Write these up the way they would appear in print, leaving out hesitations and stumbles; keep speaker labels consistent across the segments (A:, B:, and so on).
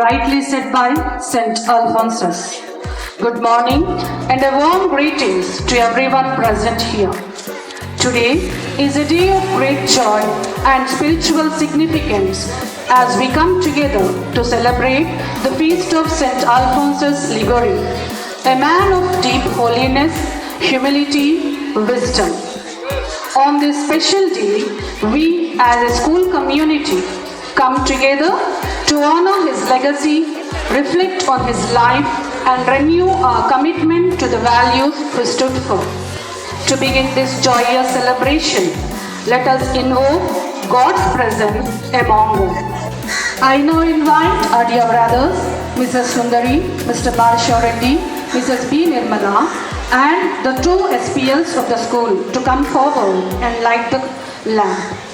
A: rightly said by St. Alphonsus. Good morning and a warm greetings to everyone present here. Today is a day of great joy and spiritual significance as we come together to celebrate the feast of St. Alphonsus Liguori, a man of deep holiness, humility, wisdom. On this special day, we as a school community come together to honor his legacy, reflect on his life, and renew our commitment to the values he stood for. To begin this joyous celebration, let us invoke God's presence among us. I now invite our dear brothers, Mrs. Sundari, Mr. Balasha Reddy, Mrs. B. Nirmala, and the two SPLs of the school to come forward and light the lamp.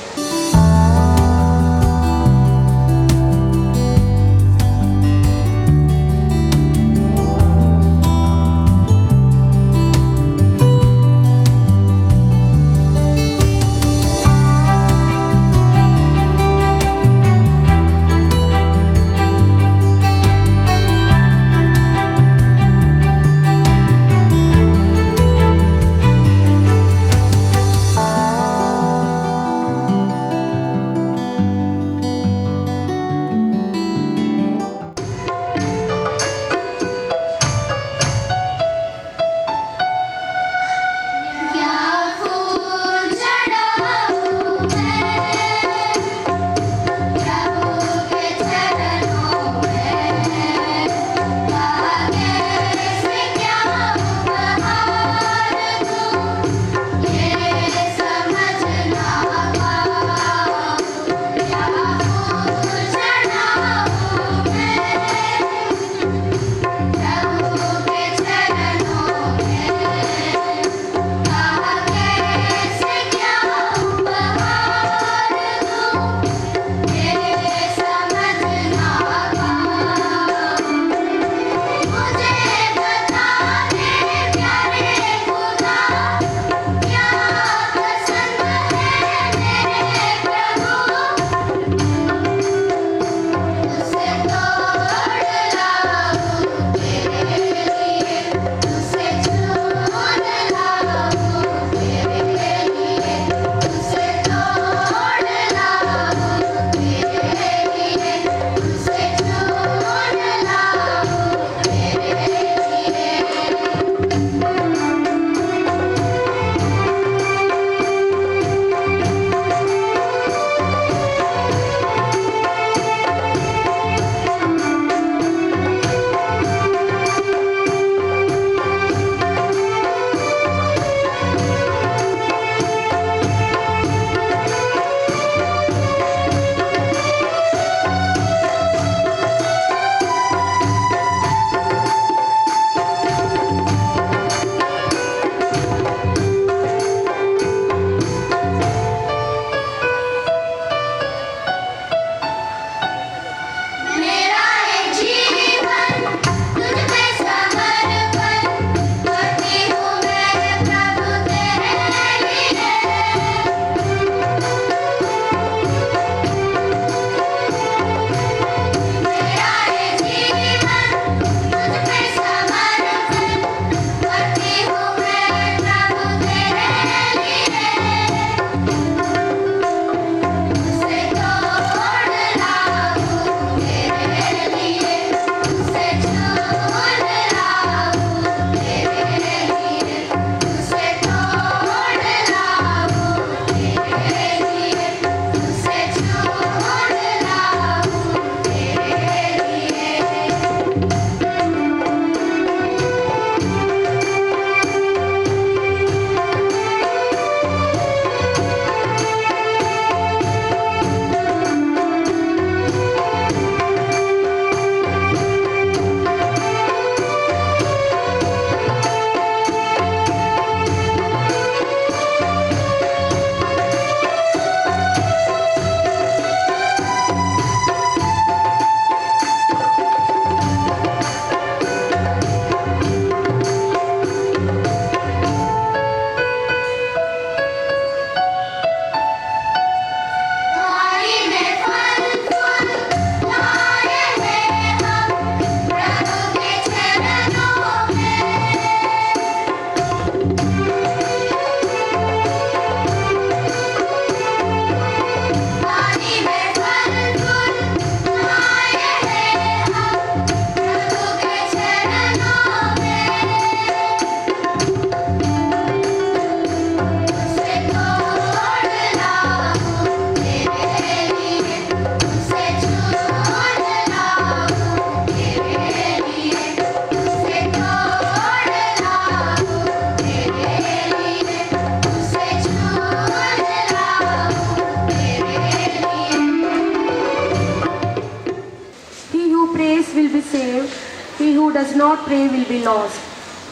B: not pray will be lost.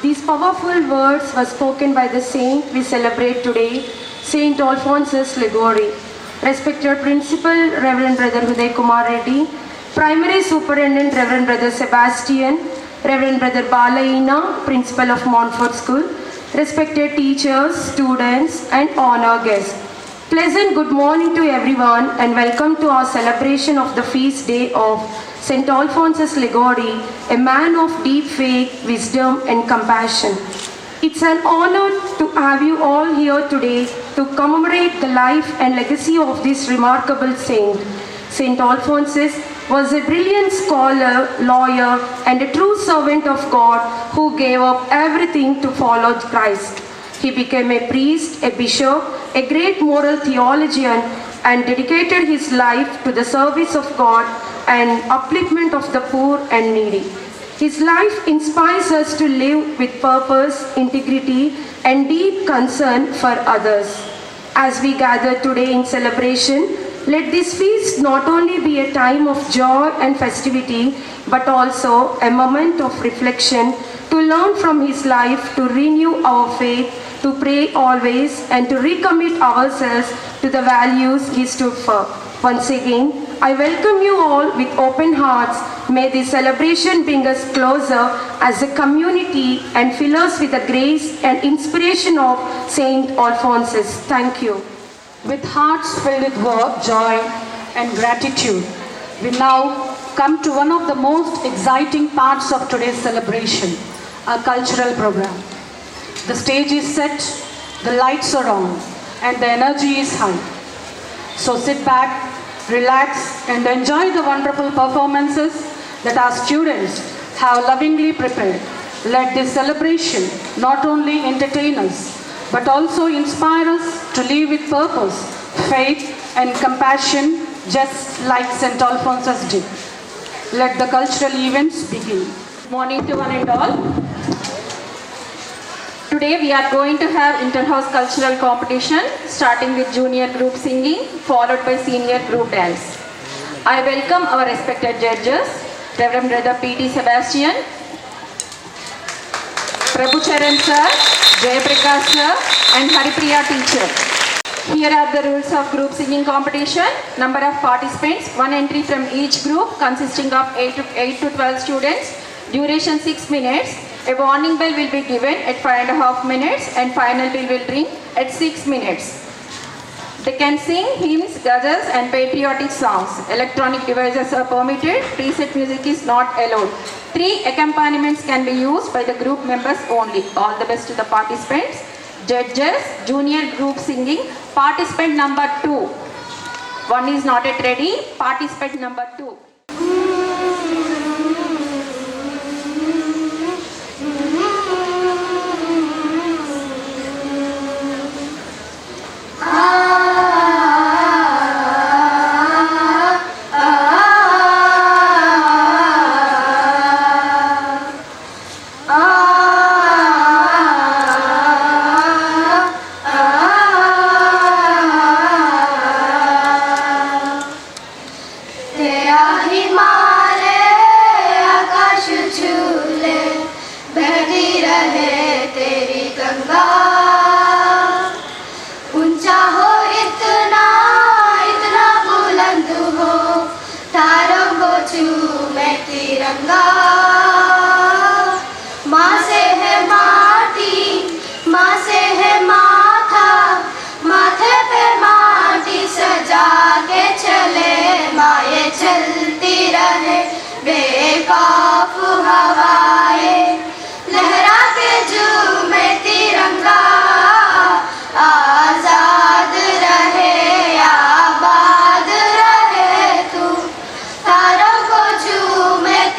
B: These powerful words were spoken by the saint we celebrate today, Saint Alphonsus Liguori. Respected Principal Reverend Brother Uday Kumar Reddy, Primary Superintendent Reverend Brother Sebastian, Reverend Brother Balaina, Principal of Montfort School, respected teachers, students and honored guests. Pleasant good morning to everyone and welcome to our celebration of the feast day of St. Alphonsus Liguori, a man of deep faith, wisdom and compassion. It's an honor to have you all here today to commemorate the life and legacy of this remarkable saint. St. Alphonsus was a brilliant scholar, lawyer, and a true servant of God who gave up everything to follow Christ. He became a priest, a bishop, a great moral theologian, and dedicated his life to the service of God and upliftment of the poor and needy. His life inspires us to live with purpose, integrity, and deep concern for others. As we gather today in celebration, let this feast not only be a time of joy and festivity, but also a moment of reflection to learn from his life, to renew our faith, to pray always, and to recommit ourselves to the values he stood for. Once again, I welcome you all with open hearts. May this celebration bring us closer as a community and fill us with the grace and inspiration of Saint Alphonsus. Thank you.
A: With hearts filled with work, joy and gratitude, we now come to one of the most exciting parts of today's celebration, our cultural program. The stage is set, the lights are on, and the energy is high. So sit back, relax, and enjoy the wonderful performances that our students have lovingly prepared. Let this celebration not only entertain us, but also inspire us to live with purpose, faith, and compassion, just like St. Alphonsus did. Let the cultural events begin.
C: Good morning to one and all. Today we are going to have inter-house cultural competition, starting with junior group singing, followed by senior group dance. I welcome our respected judges, Reverend Brother P.T. Sebastian, Prabhu Charan sir, Jayaprakash sir, and Haripriya teacher. Here are the rules of group singing competition. Number of participants, one entry from each group consisting of 8 to 12 students. Duration 6 minutes. A warning bell will be given at 5.5 minutes and final bell will ring at 6 minutes. They can sing hymns, ghazals and patriotic songs. Electronic devices are permitted. Preset music is not allowed. 3 accompaniments can be used by the group members only. All the best to the participants. Judges, junior group singing, participant number 2. One is not yet ready. Participant number 2.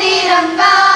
D: तिरंगा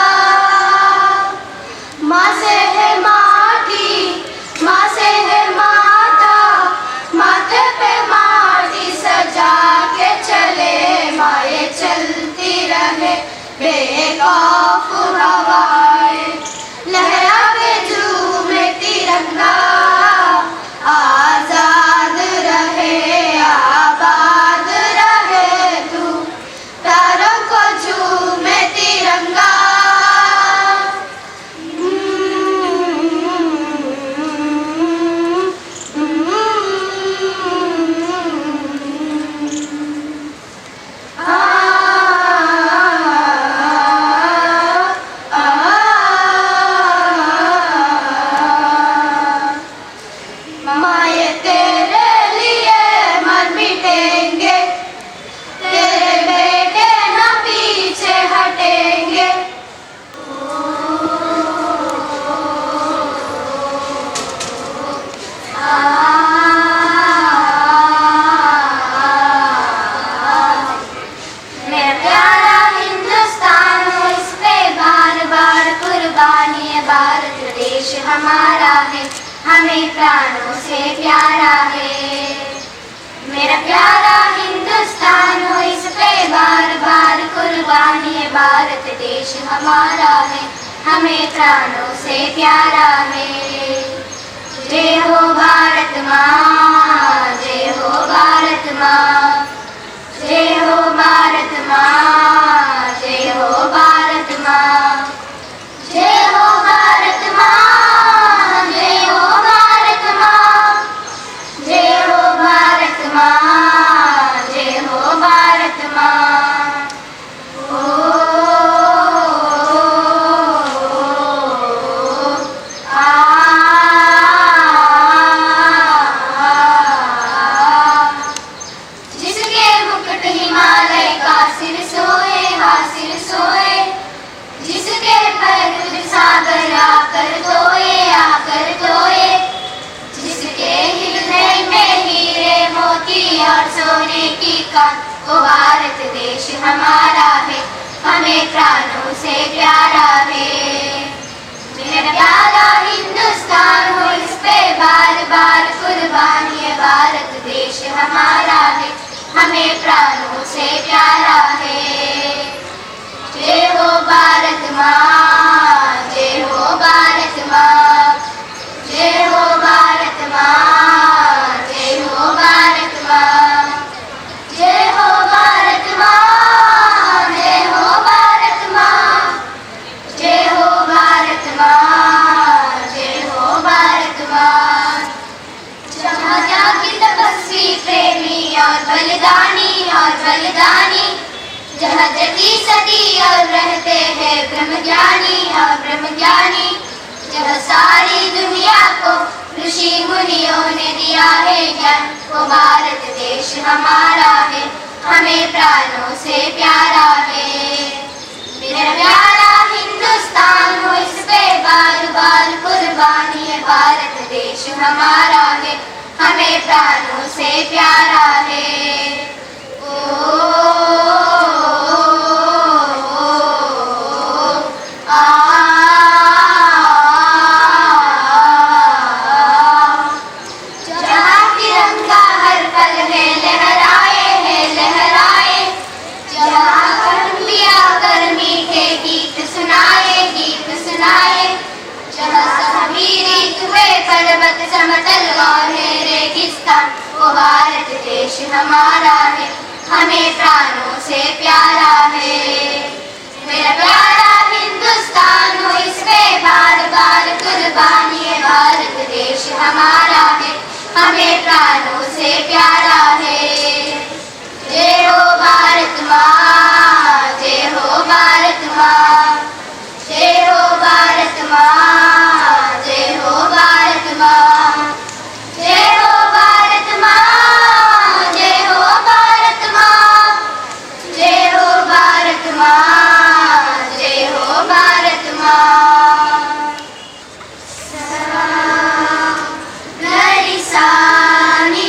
D: तेरे लिए मर मिटेंगे, तेरे बेटे न पीछे हटेंगे। मेरा प्यारा हिंदुस्तान हो, इस पे बार बार कुर्बानी है। भारत देश हमारा है, हमें प्राणों से प्यारा है। मेरा प्यारा हिंदुस्तान हो, इस पे बार बार कुर्बानी है। भारत देश हमारा है, हमें प्राणों से प्यारा है। जय हो भारत माँ, जय हो भारत माँ, जय हो भारत माँ, जय हो भारत माँ, जय हो भारत माँ, जय हो भारत माँ, जय हो भारत माँ, जय हो भारत माँ। जिसके मुकुट हिमालय का सिर सोए, हासिर सोए, जिसके पैर सागर आकर तोए, जिसके हृदय में हीरे मोती और सोने की कान, वो भारत देश हमारा है, हमें प्राणों से प्यारा है। मेरा प्यारा हिंदुस्तान हो, इस पे बार बार कुर्बानी है। भारत देश हमारा है, हमें प्राणों से प्यारा है। जय हो भारत माँ, जय हो भारत माँ, जय हो भारत माँ, जय हो भारत माँ, जय हो भारत माँ, जय हो भारत माँ, जय हो भारत माँ, जय हो भारत माँ। जहाँ जागी तपस्वी प्रेमी और बलिदानी, जहाँ जगी सती और रहते हैं ब्रह्मज्ञानी, जहाँ सारी दुनिया को ऋषि मुनियों ने दिया है ज्ञान, वो भारत देश हमारा है, हमें प्राणों से प्यारा है। मेरा प्यारा हिंदुस्तान हो, इस पे बार बार कुर्बानी है। भारत देश हमारा है, हमें प्राणों से प्यारा है। जहाँ तिरंगा हर पल है लहराए, जहाँ कलमिया कर मीठे गीत सुनाए, जहाँ समीरी हुए पर्वत समतल और है रेगिस्तान, वो भारत देश हमारा है, हमें प्राणों से प्यारा है। मेरा प्यारा हिंदुस्तान हो, इस पे बार बार कुर्बानी है। भारत देश हमारा है, हमें प्राणों से प्यारा है। जय हो भारत माँ, जय हो भारत माँ, जय हो भारत माँ, जय हो भारत माँ, जय हो भारत माँ, जय हो भारत माँ, जय हो भारत माँ, जय हो भारत माँ। सा सा ग रि सा नि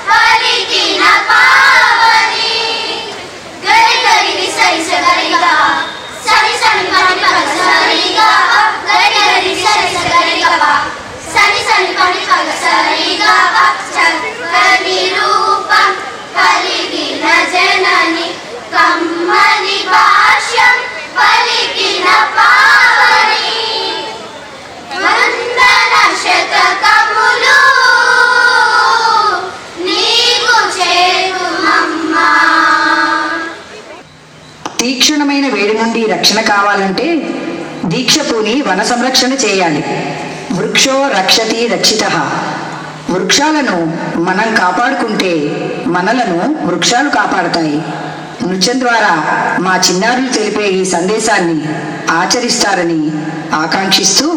D: పలికిన పావని గరి గరి సరి సరిగా సరి సరి పని పగ సరిగా గరి గరి సరి సరిగా సరి సరి పని పగ సరిగా చక్కని రూపం పలికిన జనని కమ్మని భాష్యం పలికిన పావని వందన శతకములు నీకు చేరుమమ్మా.
E: తీక్షణమైన వేడి నుండి రక్షణ కావాలంటే దీక్ష పూని వన సంరక్షణ చేయాలి. వృక్షో రక్షతి రక్షితః. వృక్షాలను మనం కాపాడుకుంటే మనలను వృక్షాలు కాపాడతాయి. నృత్యం ద్వారా మా చిన్నారులు తెలిపే ఈ సందేశాన్ని ఆచరిస్తారని ఆకాంక్షిస్తూ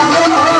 F: Hey,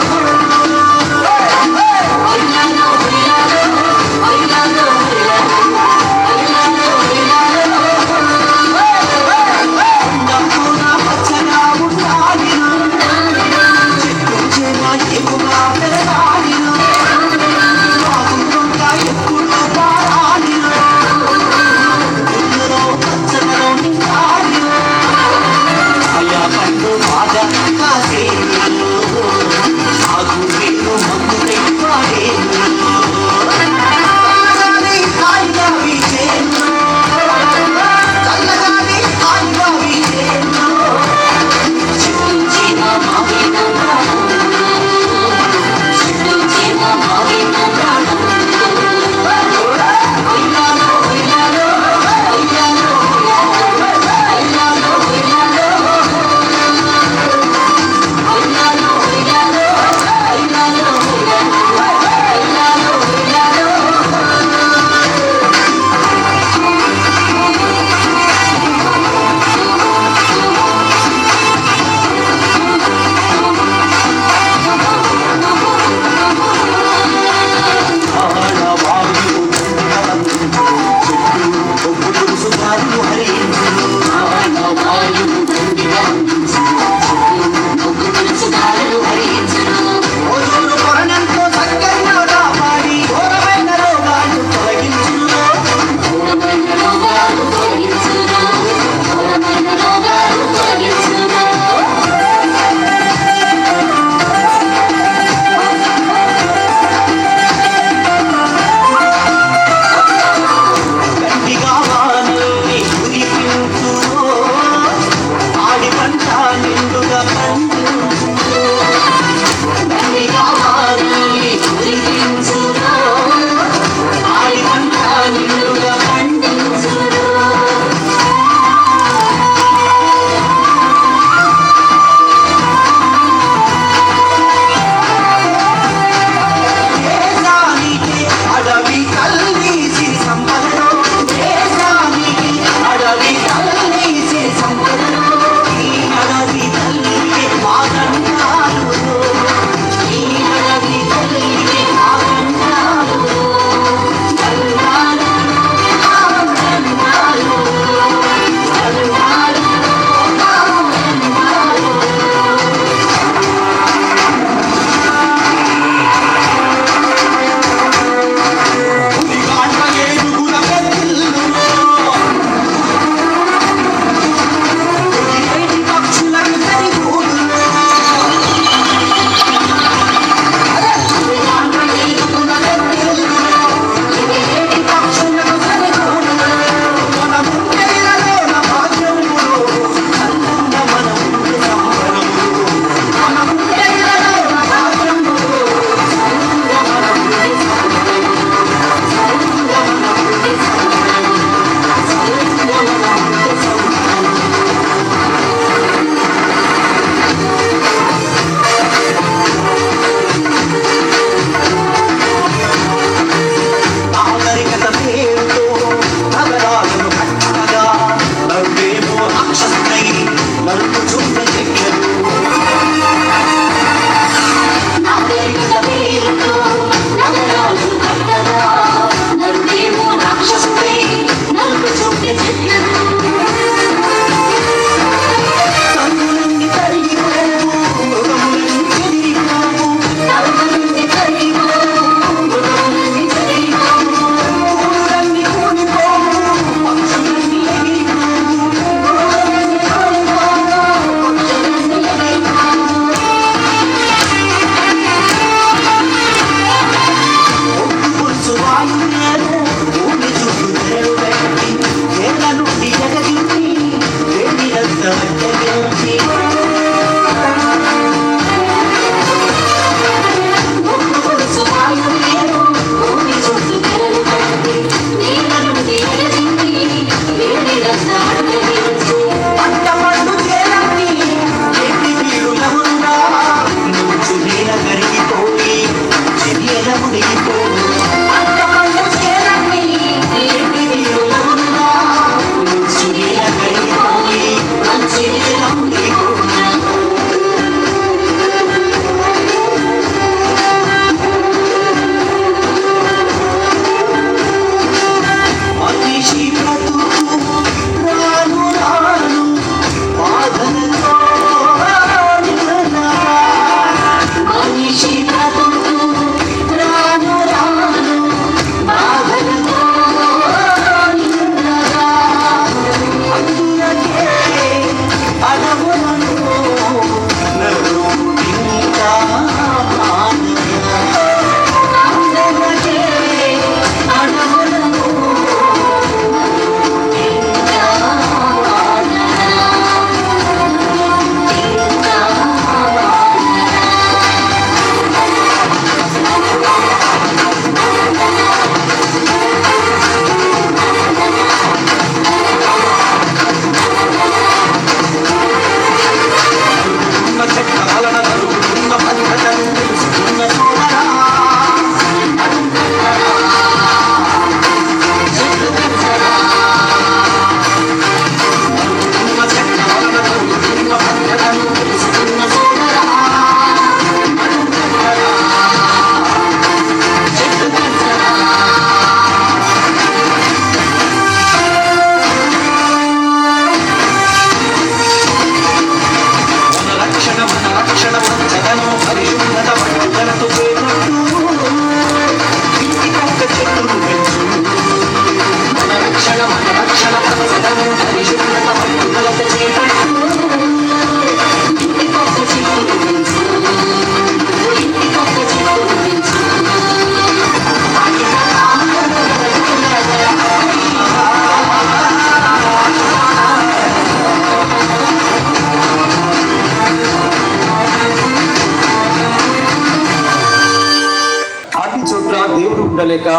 F: తట్టుకోలేక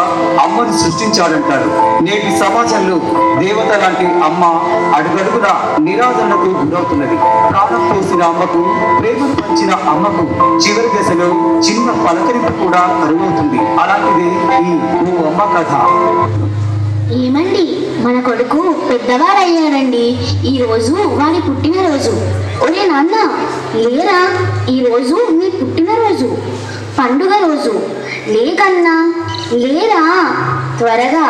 F: అమ్మను సృష్టించాడంటారు. నేటి సమాజంలో దేవత లాంటి అమ్మ అడుగడుగున నిరాదరణకు గురవుతున్నది. ప్రాణం పోసిన అమ్మకు, ప్రేమను పంచిన అమ్మకు చివరి దశలో చిన్న పలకరింపు కూడా కరువవుతుంది. అలాంటిదే ఈ ఓ అమ్మ కథ.
D: ఏమండి, మన కొడుకు పెద్దవాడయ్యాడండి. ఈరోజు వారి పుట్టినరోజు. ఒరే నాన్న, లేరా, ఈరోజు నీ పుట్టినరోజు, పండుగ రోజు. లేకన్నా, లేరా, త్వరగా.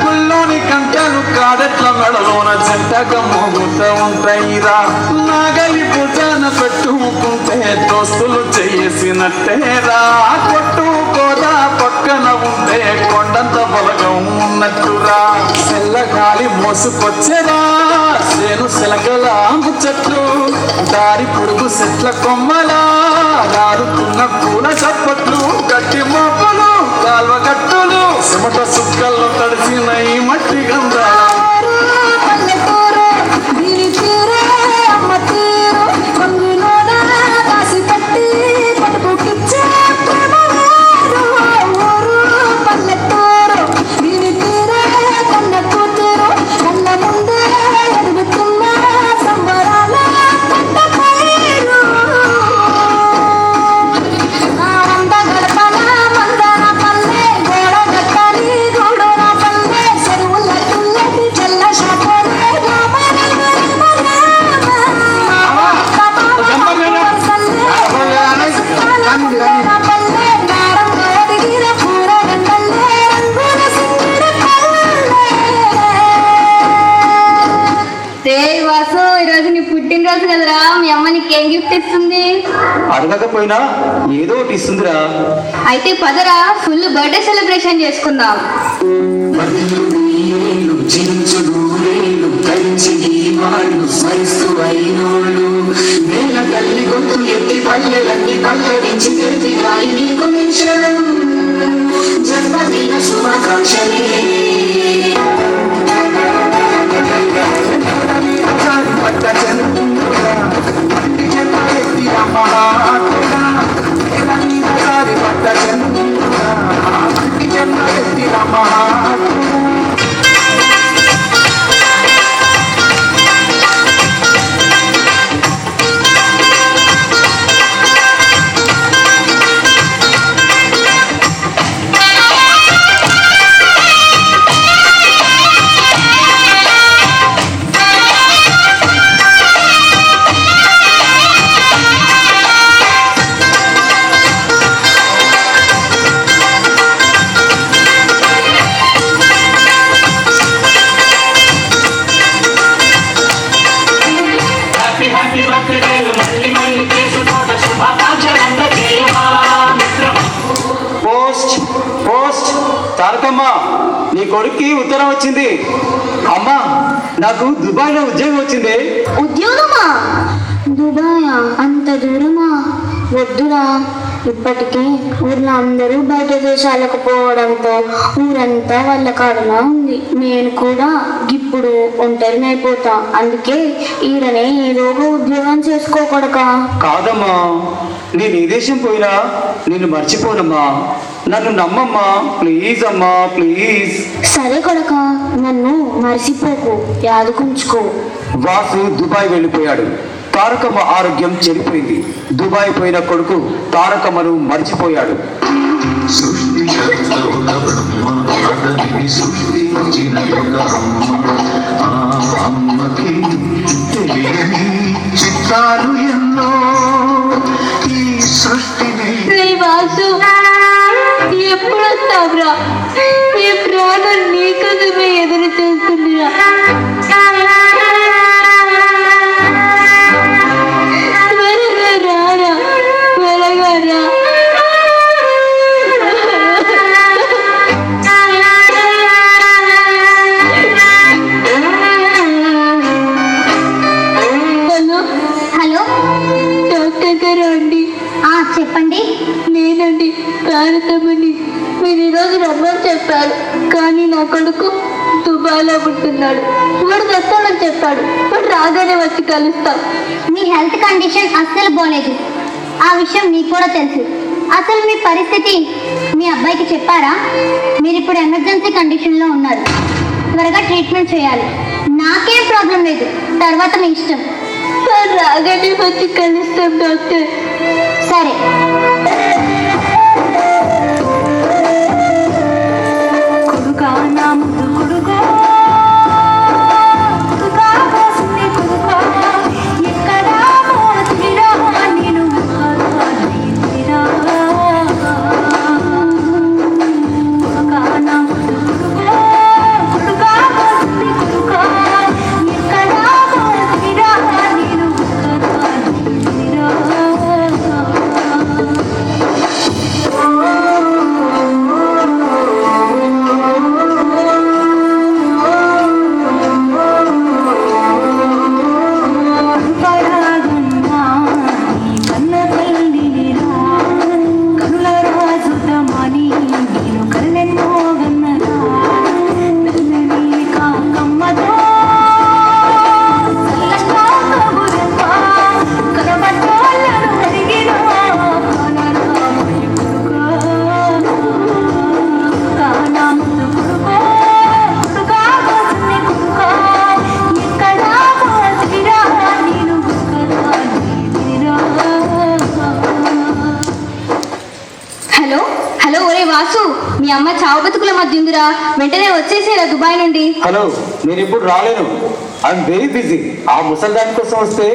G: గుల్లోని కంటలు కాదెట్ల మెడలోన చెట్టగా మోగుతూ ఉంటాయిరా. నాగలి భుజాన పెట్టుకుంటే దోస్తులు చేసినట్టేరా. కొట్టుకోదా పక్కన ఉంటే కొండంత బలగం ఉన్నట్టురా. సెల్లగాలి మోసుకొచ్చేరా సేను సెలగల ముచ్చట్లు. దారి పొడుగు చెట్ల కొమ్మలా దారుతున్న పూల చప్పట్లు. గట్టి మోపలు కాల్వ గట్టులు చెమట సుక్కల్లో తడిసిన ఈ మట్టి గంధాలు.
D: ఈరోజు నీ పుట్టినరోజు కదరా, మీ అమ్మ నీకేం గిఫ్ట్ ఇస్తుంది?
F: అడగకపోయినా ఏదో ఒకటి ఇస్తుందిరా.
D: అయితే పదరా, ఫుల్ బర్త్డే సెలబ్రేషన్ చేసుకుందాం.
G: జన్మదిన శుభాకాంక్షలే.
F: తారకమ్మా, నీ కొడుక్కి ఉత్తరం వచ్చింది. అమ్మా, నాకు దుబాయ్లో ఉద్యోగం వచ్చింది.
D: ఉద్యోగమా? దుబాయా? అంత దూరమా? వద్దురా, ఇప్పటికే ఊర్లో అందరూ బయట దేశాలకు పోవడంతో ఊరంతా వాళ్ళ కాడలా ఉంది. నేను కూడా ఇప్పుడు ఒంటరినైపోతా. అందుకే ఈడనే ఏదో ఒక ఉద్యోగం చేసుకోకూడక.
F: కాదమ్మా, నేను ఈ దేశం పోయినా నిన్ను మర్చిపోనమ్మా. నన్ను నమ్మమ్మా, ప్లీజ్ అమ్మా, ప్లీజ్.
D: సరే కొడక, నన్ను మర్చిపోకు, యాదుకుంచుకో.
F: వాసు దుబాయ్ వెళ్ళిపోయాడు. తారకమ్మ ఆరోగ్యం చెడిపోయింది. దుబాయ్ పోయిన కొడుకు తారకమ్మను మర్చిపోయాడు.
G: చిత్తాలు ఎన్నో ఈ సృష్టిని.
B: వాసు, ఎప్పుడు వస్తావురా? ఈ ప్రాణం నీ కోసమే ఎదురు చూస్తుందిరా. త్వరగా రారా, త్వరగా రా.
H: నేను ఈరోజు రమ్మని చెప్పారు, కానీ నా కొడుకు దుబాయ్లో పుట్టున్నాడు. వాడు వస్తానని చెప్పాడు, వాడు రాగానే వచ్చి కలుస్తాం.
D: మీ హెల్త్ కండిషన్ అస్సలు బాలేదు, ఆ విషయం మీకు కూడా తెలుసు. అసలు మీ పరిస్థితి మీ అబ్బాయికి చెప్పారా? మీరు ఇప్పుడు ఎమర్జెన్సీ కండిషన్లో ఉన్నారు, త్వరగా ట్రీట్మెంట్ చేయాలి. నాకేం ప్రాబ్లం లేదు, తర్వాత మీ ఇష్టం.
H: వాడు రాగానే వచ్చి కలుస్తాం డాక్టర్.
D: సరే.
H: కొడుకా నా ముద్దు కొడుకా, కొడుకా కోసింది కొడుకా, ఎక్కడా పోతిరా నేను తీరా. కొడుకా నా ముద్దు కొడుకా, కొడుకా కోసింది కొడుకా, ఎక్కడా పోతిరా నేను తీరా.
D: హలో హలో, ఒరే వాసు, మీ అమ్మ చావు బతుకుల మధ్య ఉందిరా, వెంటనే వచ్చేసేరా దుబాయ్ నుండి.
F: హలో, నేను ఇప్పుడు రాలేను, ఐఎమ్ వెరీ బిజీ. ఆ ముసల్దాని కోసం వస్తే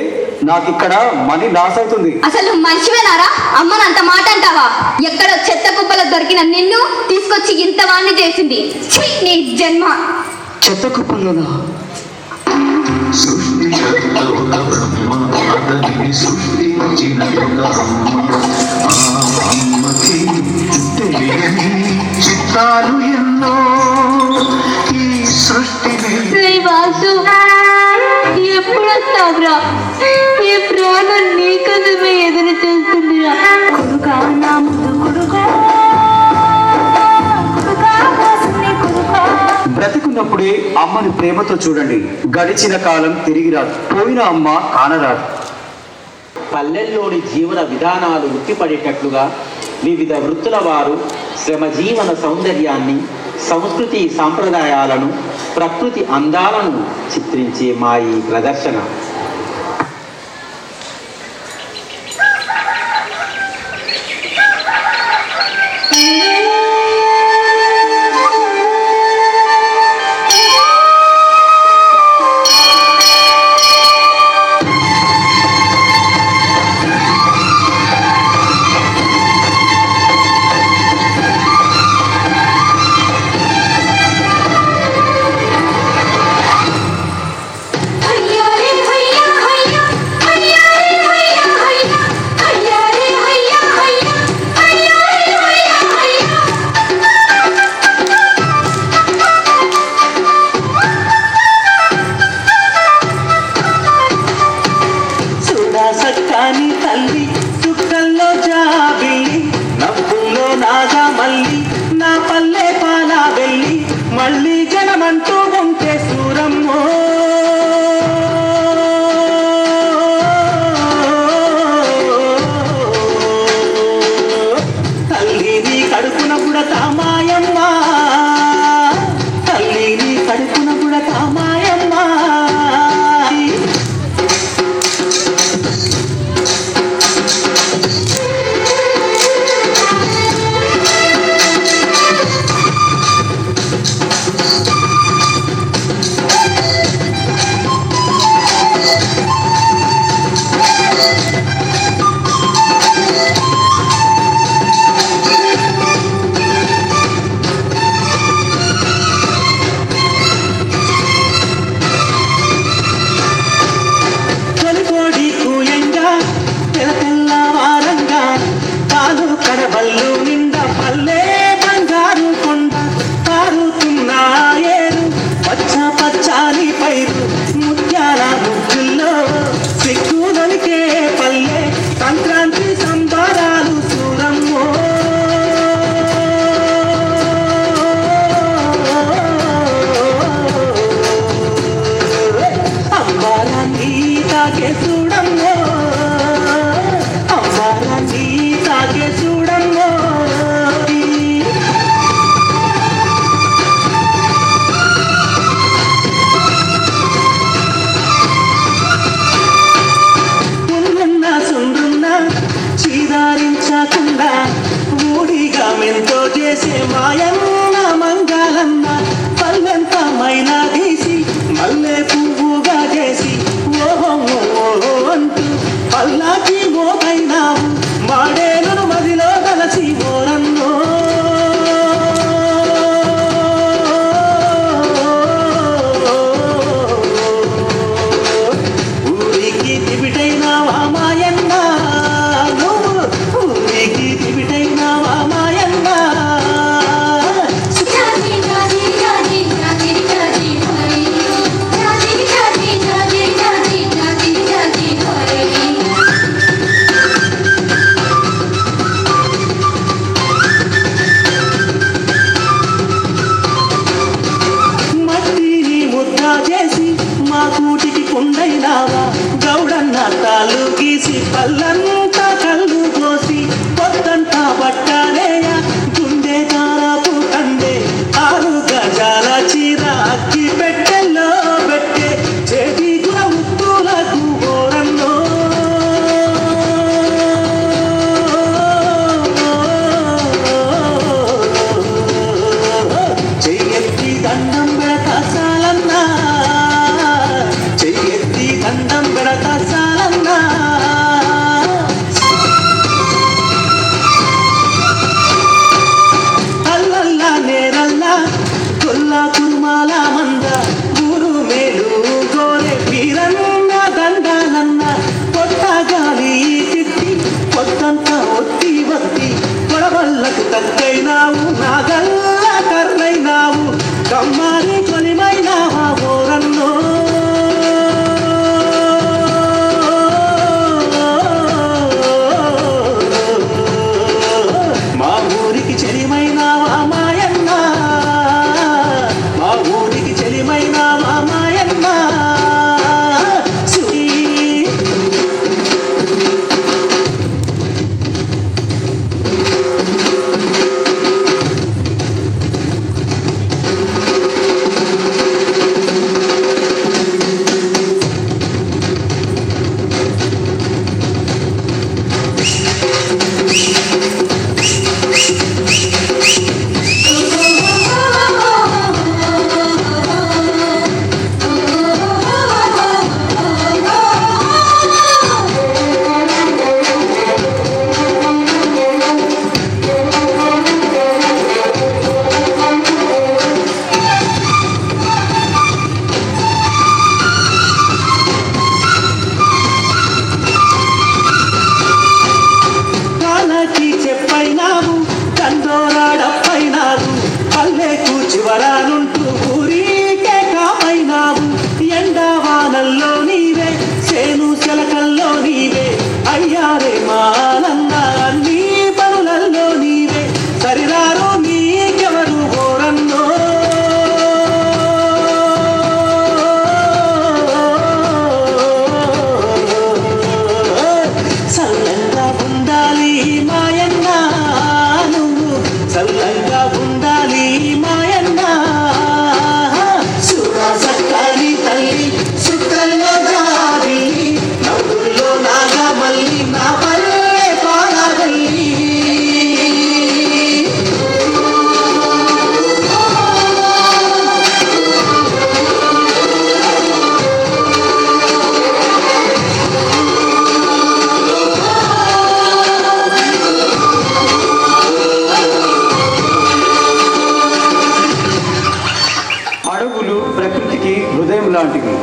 F: నాకు ఇక్కడ మనీ లాస్ అవుతుంది.
D: అసలు నువ్వు మనిషివేనారా? అమ్మని అంత మాట అంటావా? ఎక్కడో చెత్త కుప్పలో దొరికిన నిన్ను తీసుకొచ్చి ఇంత వాణ్ణి చేసింది. ఛీ, నీ జన్మ.
F: చెత్త కుప్పలోనా?
G: సృష్టికర్తొక బ్రహ్మ అతనిని సృష్టించినొక అమ్మ. ఆ అమ్మకి తెలియని చిత్తాలు ఎన్నో ఈ సృష్టిని.
H: రే వాసు, ఎప్పుడు వస్తావురా? ఈ ప్రాణం నీ కోసమే ఎదురు చూస్తుందిరా. కొడుకా నా ముద్దు కొడుకా, కొడుకా కోసింది కొడుకా.
F: బ్రతికున్నప్పుడే అమ్మని ప్రేమతో చూడండి. గడిచిన కాలం తిరిగి రాదు, పోయిన అమ్మ కానరాదు.
I: పల్లెల్లోని జీవన విధానాలు ఉట్టిపడేటట్లుగా వివిధ వృత్తుల వారు శ్రమజీవన సౌందర్యాన్ని, సంస్కృతి సాంప్రదాయాలను, ప్రకృతి అందాలను చిత్రించే మా ఈ ప్రదర్శన
D: హయ్యో రే హయ్యో
J: కళ్ళంతా కళ్ళు పోసి పొద్దంతా బట్టాలేయ గుండె దారాపు కందే 6 గజాల చీర అక్కి పెట్టెల్లో పెట్టే చేతి గుణ ఉప్పులకు ఓరన్నో చెయ్యెత్తి దండం పెడతా చాలన్నా చెయ్యెత్తి దండం పెడతా చాలన్నా అల్లల్లా నేరల్లా కొల్లా కుర్మాల మంద ఊరు మేలు గోరె పీరన్న దండాలన్న పొట్టగాలి తిట్టి పొద్దంతా ఒత్తి వత్తి కొడవళ్ళకు తగ్గైనావు నాగల్ల కర్రైనావు కమ్మారి కొలిమైనావా ఓరన్నో మా ఊరికి చెలిమైనావా మాయన్న మా ఊరికి చెలిమైనావా మాయన్న సుఖీ కాలకి చెప్పైనావు కందోరాడప్పైనావు పల్లెకు చివరానుంటూ ఊరికే కామైనావు ఎండావానల్లో నీవే సేను శలకల్లో నీవే అయ్యారే మానన్న అన్ని పనులల్లో నీవే సరిరారు నీకెవరు ఓరన్నో చల్లంగా ఉండాలి మాయన్న నువ్వు చల్లంగా ఉండాలి మాయన్న సురాసక్కాని తల్లి సుక్కల్లో జారి నవ్వుల్లో నాగా మల్లి నా పల్లె పాడగల్లి
F: అడవులు ప్రకృతికి హృదయం లాంటివి.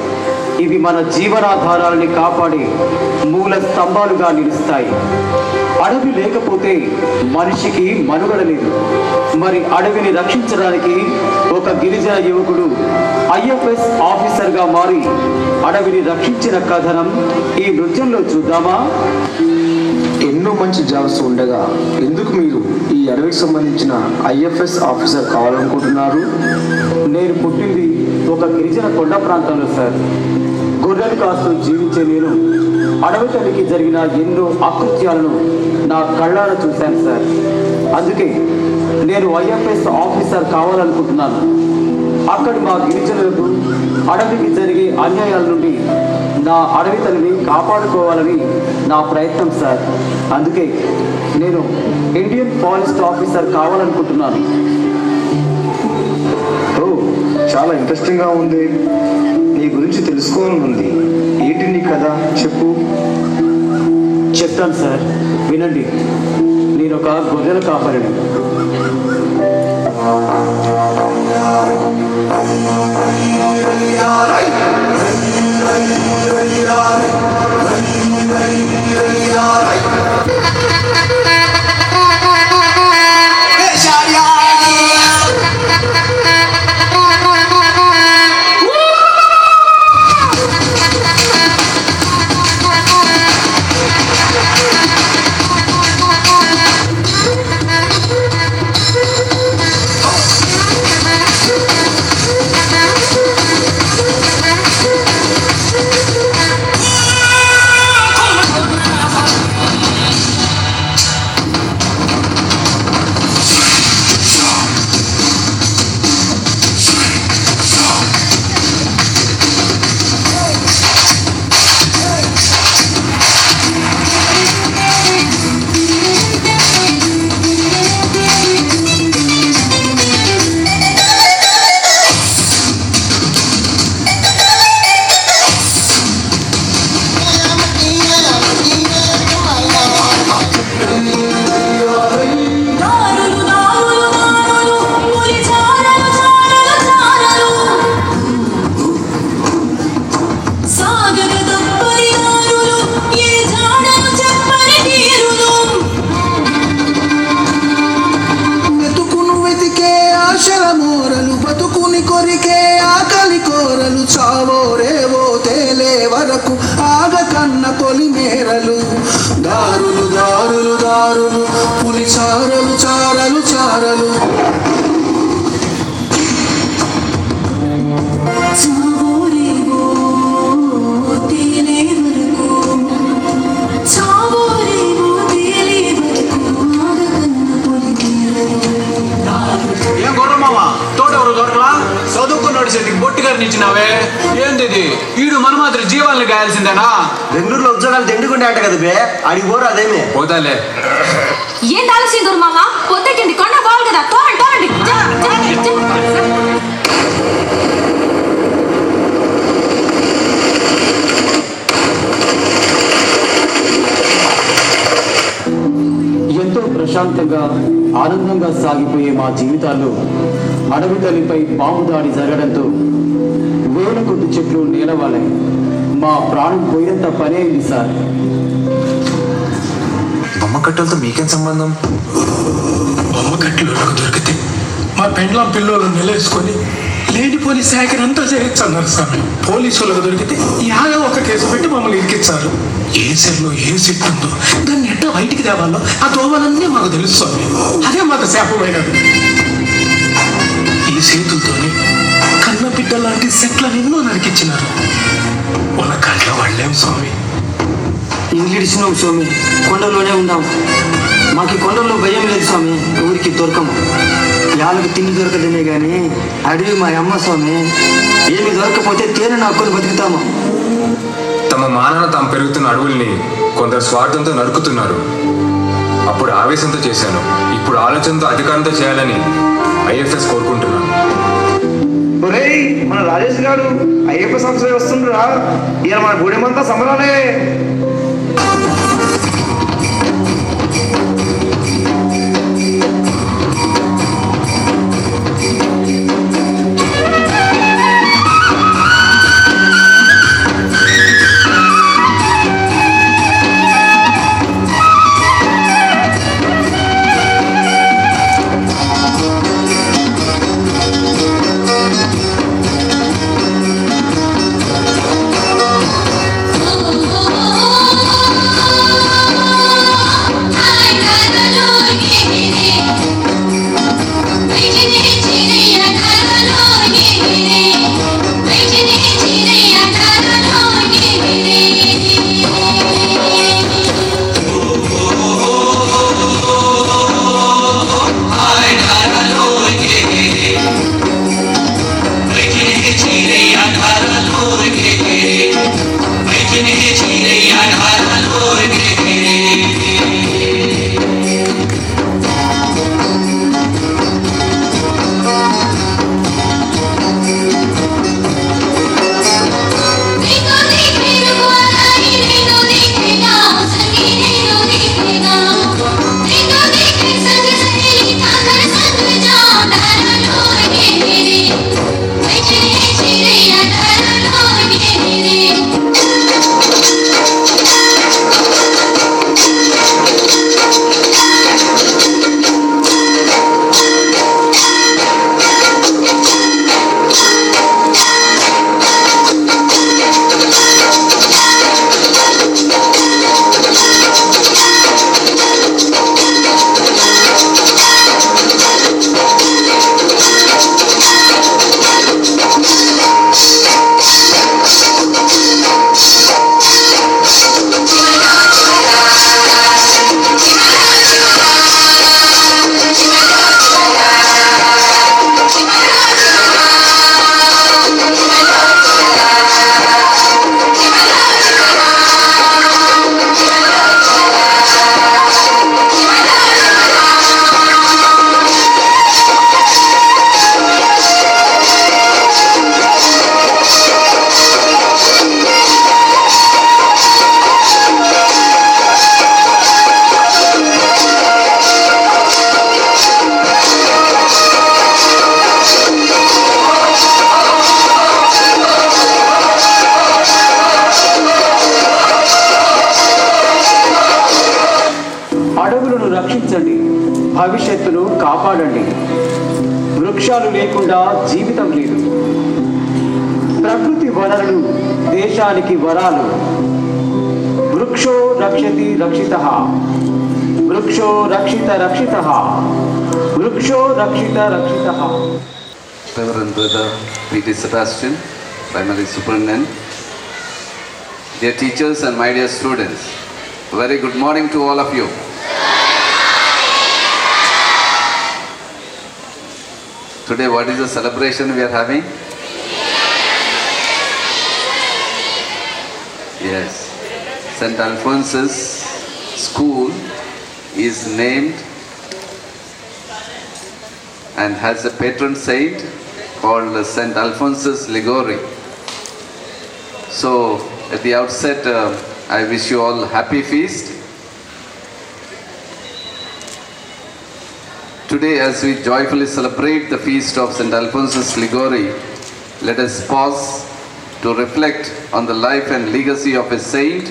F: ఇవి మన జీవనాధారాలని కాపాడే మూల స్తంభాలుగా నిలుస్తాయి. అడవి లేకపోతే మనిషికి మనుగడ లేదు. మరి అడవిని రక్షించడానికి ఒక గిరిజన యువకుడు IFS ఆఫీసర్గా మారి అడవిని రక్షించిన కథనం ఈ నృత్యంలో చూద్దామా?
K: ఎన్నో మంచి జాబ్స్ ఉండగా ఎందుకు మీరు ఈ అడవికి సంబంధించిన IFS ఆఫీసర్ కావాలనుకుంటున్నారు?
F: నేను పుట్టింది ఒక గిరిజన కొండ ప్రాంతంలో సార్. గొర్రెలు కాస్తూ జీవించే నేను అడవి తల్లికి జరిగిన ఎన్నో అకృత్యాలను నా కళ్ళారా చూశాను సార్. అందుకే నేను IFS ఆఫీసర్ కావాలనుకుంటున్నాను. అక్కడి మా గిరిజనులకు అడవికి జరిగే అన్యాయాల నుండి నా అడవి తల్లిని కాపాడుకోవాలని నా ప్రయత్నం సార్. అందుకే నేను ఇండియన్ ఫారెస్ట్ ఆఫీసర్ కావాలనుకుంటున్నాను.
K: ఓ, చాలా ఇంట్రెస్టింగ్గా ఉంది. నీ గురించి తెలుసుకోవాలని ఉంది. ఏంటి నీ కథ చెప్పు.
F: చెప్తాను సార్, వినండి. నేను ఒక గొర్రెల కాపరిని.
L: గారిని ఇచ్చినావే ఏంది ఇది? ఈడు మన మాత్రం జీవాలను గాయాల్సిందేనా?
M: బెంగళూరులో ఉద్యోగాలు దండుకుంటే అంట కదా బే, అడిగి పోరు అదేమే.
L: పోతాలే.
H: ఏం ఆలస్యం దూరు మామ, పొద్దుకింది కొండ బాగుంది కదా, తోరండి.
F: ఎంతో ప్రశాంతంగా ఆనందంగా సాగిపోయే మా జీవితాల్లో అడవి తల్లిపై పాము దాడి జరగడంతో వేల కొద్ది చెట్లు నేలవాలై మా ప్రాణం పోయేంత పనే అయింది సార్.
K: బొమ్మ కట్టలతో మీకేం సంబంధం?
N: బొమ్మ కట్టలు దొరికితే మా పెండ్లం పిల్లలు నిలేసుకొని లేనిపోని సేకరణ అంతా చేయొచ్చు అన్నారు స్వామి. పోలీసులకు దొరికితే యాదో ఒక కేసు పెట్టి మమ్మల్ని ఇరికిచ్చారు. ఏ సెల్లో ఏ సిట్ ఉందో దాన్ని ఎట్టా బయటికి తేవాలో ఆ దోవలన్నీ మాకు తెలుసు స్వామి. అదే మాకు శాపమైనది. ఈ చేతులతోనే కన్న బిడ్డ లాంటి సెట్లను ఎన్నో నరికిచ్చినారు. వాళ్ళ కంట్లో వాళ్ళేం స్వామి.
M: ఇంగ్లీడిసినాం స్వామి, కొండలోనే ఉన్నాం. మాకు కొండల్లో భయం లేదు స్వామి, ఊరికి దొరకము. యాళ్ళకు తిండి దొరకదనే కానీ అడవి మా అమ్మ స్వామి. ఏమి దొరకపోతే తేనె నాకొని బతుకుతాము.
K: తమ మానన తాము పెరుగుతున్న అడవుల్ని కొందరు స్వార్థంతో నరుకుతున్నారు. అప్పుడు ఆవేశంతో చేశాను, ఇప్పుడు ఆలోచనతో అధికారంతో చేయాలని ఐఎఫ్ఎస్ కోరుకుంటున్నాను.
M: మన రాజేష్ గారు ఐఎఫ్ఎస్ ఆఫీసర్ వస్తుండ్రా. ఇక మన గుడెమంతా సమరాలే.
F: రక్షించండి, భవిష్యత్తును కాపాడండి. వృక్షాలు లేకుండా జీవితం లేదు. ప్రకృతి వనరులు దేశానికి వరాలు. వృక్షో రక్షతి రక్షితః, వృక్షో రక్షిత రక్షితః, వృక్షో రక్షిత రక్షితః.
O: Reverend Brother P.T. Sebastian, Primary Superintendent, dear teachers and my dear students, very good morning to all of you. Today what is the celebration we are having? Yes. St. Alphonsus School is named and has a patron saint called St. Alphonsus Liguori. So, at the outset, I wish you all happy feast. Today, as we joyfully celebrate the feast of St. Alphonsus Liguori, let us pause to reflect on the life and legacy of a saint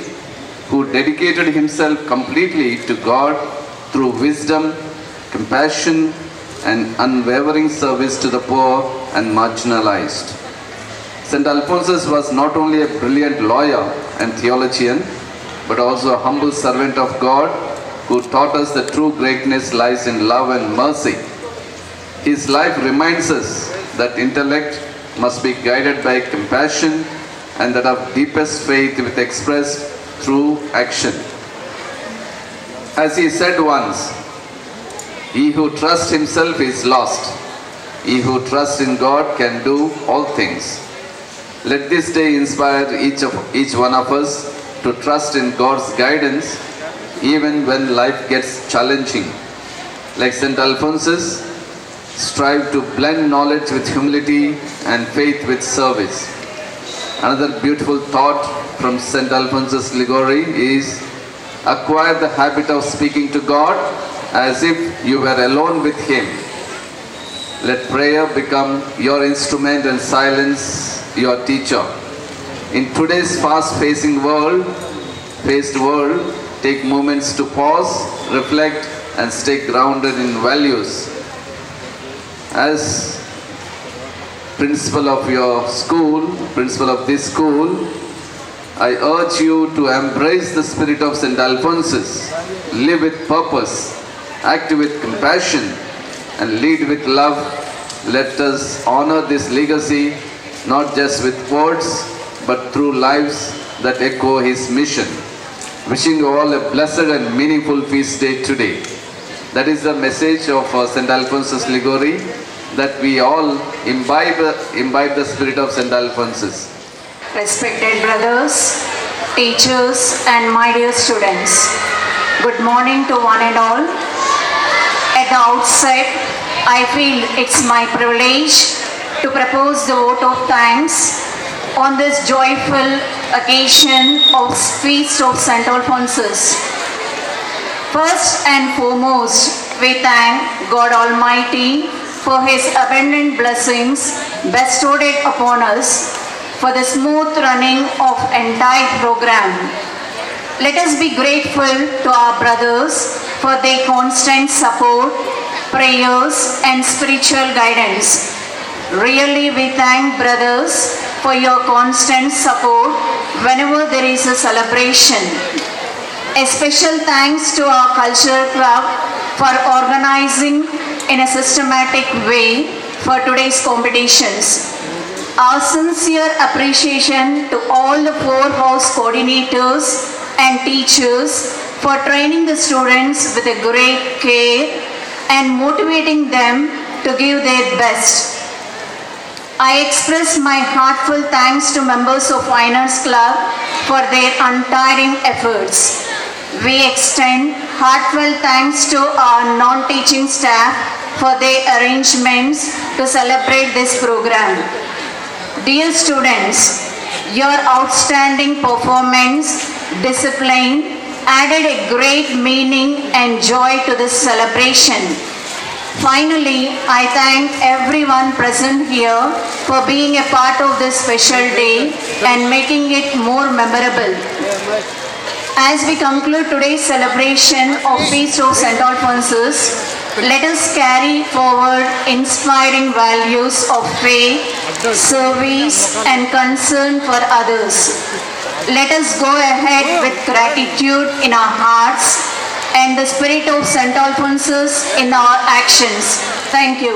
O: who dedicated himself completely to God through wisdom, compassion, and unwavering service to the poor and marginalized. St. Alphonsus was not only a brilliant lawyer and theologian, but also a humble servant of God who taught us that true greatness lies in love and mercy. His life reminds us that intellect must be guided by compassion and that of deepest faith with expressed through action. As he said once, "He who trusts himself is lost. He who trusts in God can do all things." Let this day inspire each one of us to trust in God's guidance even when life gets challenging. Like St. Alphonsus, strive to blend knowledge with humility and faith with service. Another beautiful thought from St. Alphonsus Liguori is, acquire the habit of speaking to God as if you were alone with Him. Let prayer become your instrument and silence your teacher. In today's fast-paced world, take moments to pause, reflect, and stay grounded in values. As principal of this school, I urge you to embrace the spirit of St. Alphonsus, live with purpose, act with compassion, and lead with love. Let us honor this legacy not just with words, but through lives that echo his mission. Wishing you all a blessed and meaningful feast day today. That is the message of St. Alphonsus Liguori, that we all imbibe the spirit of St. Alphonsus.
P: Respected brothers, teachers, and my dear students, good morning to one and all. At the outset, I feel it's my privilege to propose the vote of thanks on this joyful occasion of Feast of St. Alphonsus. First and foremost, we thank God Almighty for His abundant blessings bestowed upon us for the smooth running of entire program. Let us be grateful to our brothers for their constant support, prayers, and spiritual guidance. Really, we thank brothers for your constant support whenever there is a celebration. A special thanks to our cultural club for organizing in a systematic way for today's competitions. Our sincere appreciation to all the 4 house coordinators and teachers for training the students with a great care and motivating them to give their best. I express my heartfelt thanks to members of Fine Arts Club for their untiring efforts. We extend heartfelt thanks to our non-teaching staff for their arrangements to celebrate this program. Dear students, your outstanding performance, discipline added a great meaning and joy to this celebration. Finally, I thank everyone present here for being a part of this special day and making it more memorable. As we conclude today's celebration of Feast of St. Alphonsus, let us carry forward inspiring values of faith, service, and concern for others. Let us go ahead with gratitude in our hearts and the spirit of St. Alphonsus in our actions. Thank you.